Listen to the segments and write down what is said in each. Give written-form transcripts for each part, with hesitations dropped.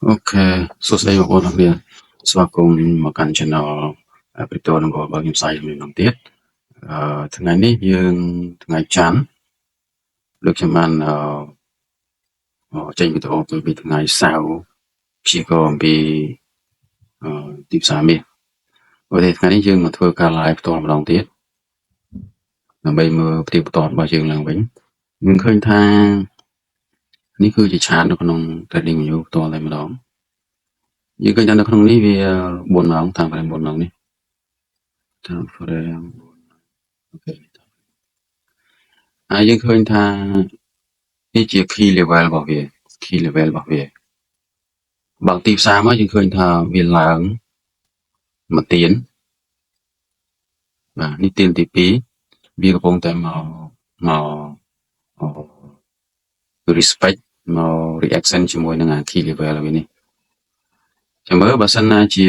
Ok, susah juga orang dia. So aku makan channel crypto nang go bagi sai mình nang tiết.ថ្ងៃនេះយើងថ្ងៃច័ន្ទដូចខ្ញុំបានចេញវីដេអូពីថ្ងៃសៅរ៍ព្យាករណ៍អំពីទីផ្សារមាសព្រោះតែថ្ងៃនេះយើងមកធ្វើការ live ផ្ទាល់ម្ដងទៀតដើម្បីមើលផ្ទៃបន្តរបស់យើងឡើងវិញយើងឃើញថានេះគឺជាឆាតនៅក្នុង trading view ផ្ទាល់តែម្ដងយើងឃើញថានៅក្នុងនេះវា4ម៉ោងតាម4ម៉ោងនេះតាម frame អូខេយើងឃើញថានេះជា key level របស់វា key level របស់វាបើទីផ្សារមកយើងឃើញថាវាឡើងមកទៀនបាទនេះទៀនទី2វាកំពុងតែមក respect មក reaction ជាមួយនឹង key level វានេះចាំមើលបើសិនណាជា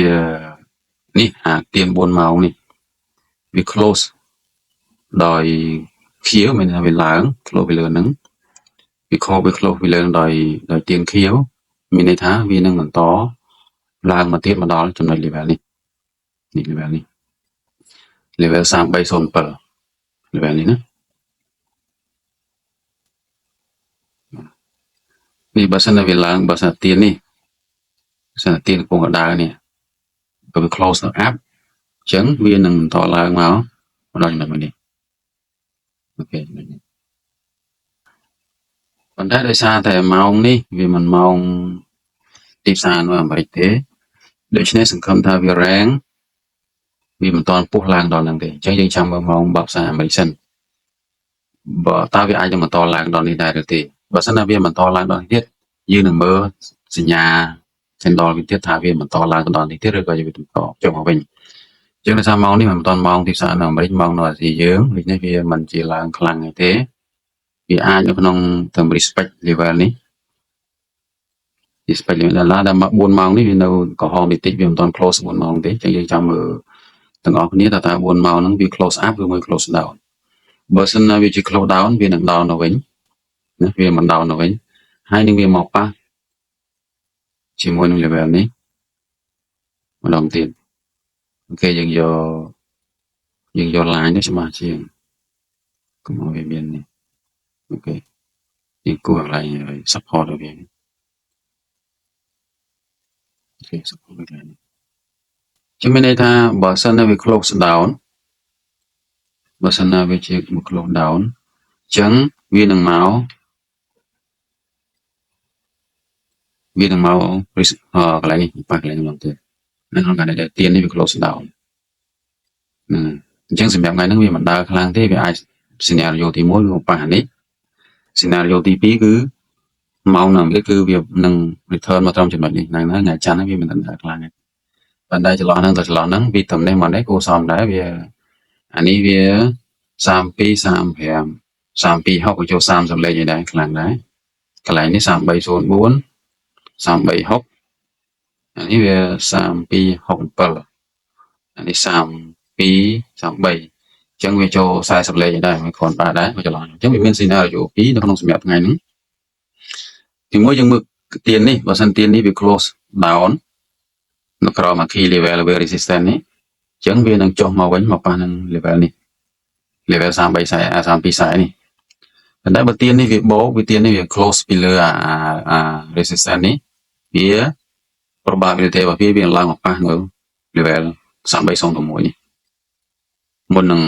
នេះទៀន4ម៉ោងនេះវា close ដោយខៀវមានថាវាឡើង close ពីលើហ្នឹងវា close ពីលើដោយទៀនខៀវមានន័យថាវានឹងបន្តឡើងមកទៀតមកដល់ចំណុច level នេះ level នេះ level 3307 level នេះណានេះបើសិនណាវាឡើងបើសិនទៀននេះបើសិនទៀនកំពុងតែដើរនេះបើវា close ទៅ up អញ្ចឹងវានឹងបន្តឡើងមកដល់ចំណុចនេះអូខេប៉ុន្តែដោយសារតែម៉ោងនេះវាមិនម៉ោងទីផ្សារនៅអាមេរិកទេដូច្នេះសង្ឃឹមថាវា rank វាមិនទាន់ពុះឡើងដល់ហ្នឹងទេអញ្ចឹងយើងចាំមើលម៉ោង10ផ្សារអាមេរិកសិនបើតើវាអាចនឹងបន្តឡើងដល់នេះដែរឬទេបើសិនណាវាបន្តឡើងដល់នេះទៀតយើងនឹងមើលសញ្ញា candle វាទៀតថាវាបន្តឡើងដល់នេះទៀតឬក៏វាបន្តចុះមកវិញអញ្ចឹងដោយសារម៉ោងនេះមិនទាន់ម៉ោងទីផ្សារនៅអាមេរិកម៉ោងនៅអាស៊ីយើងដូច្នេះវាមិនជាឡើងខ្លាំងទេវាអាចនៅក្នុងត្រឹម respect level នេះ respect level ដល់4ម៉ោងនេះវានៅកំហុសបន្តិចវាមិនទាន់ close 4ម៉ោងទេអញ្ចឹងយើងចាំមើលទាំងអស់គ្នាតើ4ម៉ោងហ្នឹងវា close up ឬមួយ close down បើសិនណាវាជា close down វានឹង down ទៅវិញណាវាមិន down ទៅវិញហើយនឹងវាមកប៉ះជាមួយនឹង level នេះម្ដងទៀតអូខេយើងយក line នេះច្បាស់ជាងកុំឲ្យវាមាននេះអូខេយើងគូសកន្លែង support របស់វាអូខេ support កន្លែងនេះជំមានន័យថាបើសិនណាវា close down បើសិនណាវាជា close down អញ្ចឹងវានឹងមកកន្លែងនេះប៉ះកន្លែងនេះម្ដងទៀតនៅក្នុងការដែលទៀននេះវា close down អញ្ចឹងសម្រាប់ថ្ងៃហ្នឹងវាមិនដើរខ្លាំងទេវាអាច scenario ទី1វាប៉ះនេះ scenario ទី2គឺម៉ោងនៅអាមេរិកគឺវានឹង return មកត្រឹមចំណុចនេះហ្នឹងថ្ងៃច័ន្ទហ្នឹងវាមិនដើរខ្លាំងទេប៉ុន្តែចន្លោះហ្នឹងទៅចន្លោះហ្នឹងវាត្រឹមនេះមកនេះគួរសមដែរវាអានេះវា32 35 32 60ចូល30លេខឯដែរខ្លាំងដែរកន្លែងនេះ3304 3360អានេះវា3267អានេះ3233អញ្ចឹងវាចូល40លេខដែរមិនគ្រាន់បើដែរចន្លោះអញ្ចឹងវាមាន scenario 2នៅក្នុងសម្រាប់ថ្ងៃហ្នឹងទីមួយយើងមើលទៀននេះបើសិនទៀននេះវា close down នៅក្រោម key level resistance នេះអញ្ចឹងវានឹងចុះមកវិញមកប៉ះនឹង level នេះ level 3240នេះប៉ុន្តែបើទៀននេះវាបោកវាទៀននេះវា close ពីលើresistance នេះវា probability របស់វាឡើងមកប៉ះនៅ level 3301នេះមុននឹង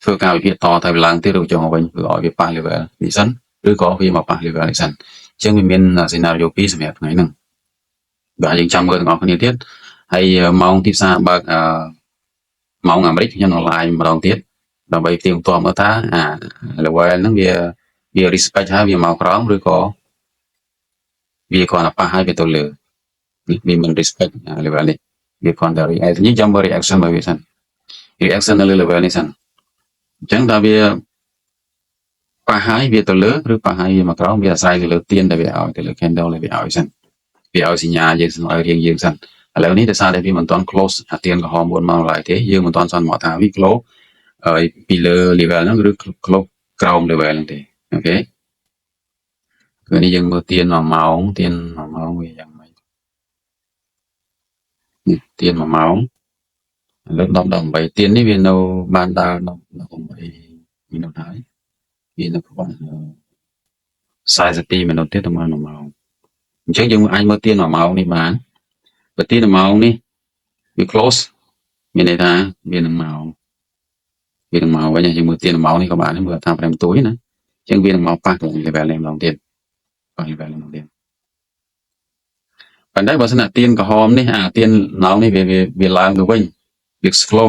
ធ្វើការវិភាគតទៅឡើងទៀតឬចុះមកវិញគឺឲ្យវាប៉ះ level នេះសិនឬក៏វាមកប៉ះ level នេះសិនអញ្ចឹងវាមាន scenario 2សម្រាប់ថ្ងៃហ្នឹងបាទយើងចាំមើលទាំងអស់គ្នាទៀតហើយម៉ោងទីផ្សារបើកម៉ោងអាមេរិកខ្ញុំនៅ live ម្ដងទៀតដើម្បីផ្ទៀងផ្ទាត់មើលថាlevel ហ្នឹងវា respect ហើយវាមកក្រោមឬក៏វាគ្រាន់តែប៉ះហើយវាទៅលើវាមិន respect level នេះវាគ្រាន់តែ react យើងចាំមើល reaction របស់វាសិន reaction នៅលើ level នេះសិនអញ្ចឹងតើវាប៉ះហើយវាទៅលើឬប៉ះហើយវាមកក្រោមវាអាស្រ័យទៅលើទៀនដែលវាឲ្យទៅលើ candle ដែលវាឲ្យសិនវាឲ្យសញ្ញាយើងឲ្យរៀងយើងសិនឥឡូវនេះដោយសារតែវាមិនទាន់ close ទៀនក្រហម4ម៉ោងឡើយទេយើងមិនទាន់សន្មតថាវា close ពីលើ level ហ្នឹងឬ close ក្រោម level ហ្នឹងទេអូខេគឺនេះយើងមើលទៀន1ម៉ោងទៀន1ម៉ោងវាយ៉ាងម៉េច នេះទៀន1ម៉ោងលើក10ដល់8ទៀននេះវានៅបានដល់8មីនុតហើយវានៅប្រហែល42មីនុតទៀតទៅមក1ម៉ោងអញ្ចឹងយើងអាចមើលទៀន1ម៉ោងនេះបានបើទៀន1ម៉ោងនេះវា close មានន័យថាវានឹងមកវិញយើងមើលទៀន1ម៉ោងនេះក៏បានមើលថា5បន្ទួយណាអញ្ចឹងវានឹងមកប៉ះទៅ level នេះម្ដងទៀតប៉ះ level នេះម្ដងទៀតប៉ុន្តែបើសិនណាទៀនក្រហមនេះទៀនម៉ោងនេះវាឡើងទៅវិញវា slow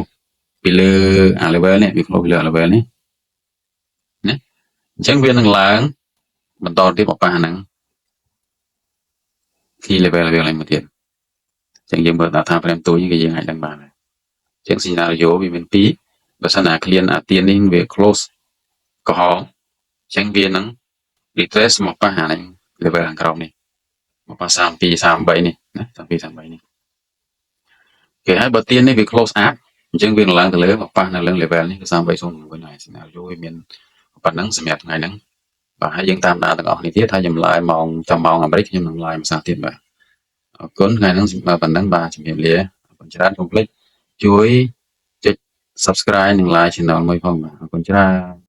ពីលើlevel នេះវា slow ពីលើ level នេះណាអញ្ចឹងវានឹងឡើងបន្តទៀតមកប៉ះហ្នឹងពី level នេះមកទៀតអញ្ចឹងយើងមើលថា5បន្ទួយនេះគឺយើងអាចដឹងបានហើយអញ្ចឹង scenario វាមាន2បើសិនណា client ទៀននេះវា close ក្រហមអញ្ចឹងវានឹង retrace មកប៉ះហ្នឹង level ខាងក្រោមនេះមកប៉ះ32 33នេះណា32 33នេះគេហើយបើទៀននេះវា close up អញ្ចឹងវានឹងឡើងទៅលើមកប៉ះនៅលើ level នេះគឺ330វិញហើយ scenario វាមានប៉ុណ្ណឹងសម្រាប់ថ្ងៃហ្នឹងបាទហើយយើងតាមដានទាំងអស់គ្នាទៀតថាចម្លើយម៉ោងចាំម៉ោងអាមេរិកខ្ញុំនឹងឡាយភាសាទៀតបាទអរគុណថ្ងៃហ្នឹងប៉ុណ្ណឹងបាទជំរាបលាអរគុណច្រើនកុំភ្លេចជួយចុច subscribe និង like channel មួយផងបាទអរគុណច្រើន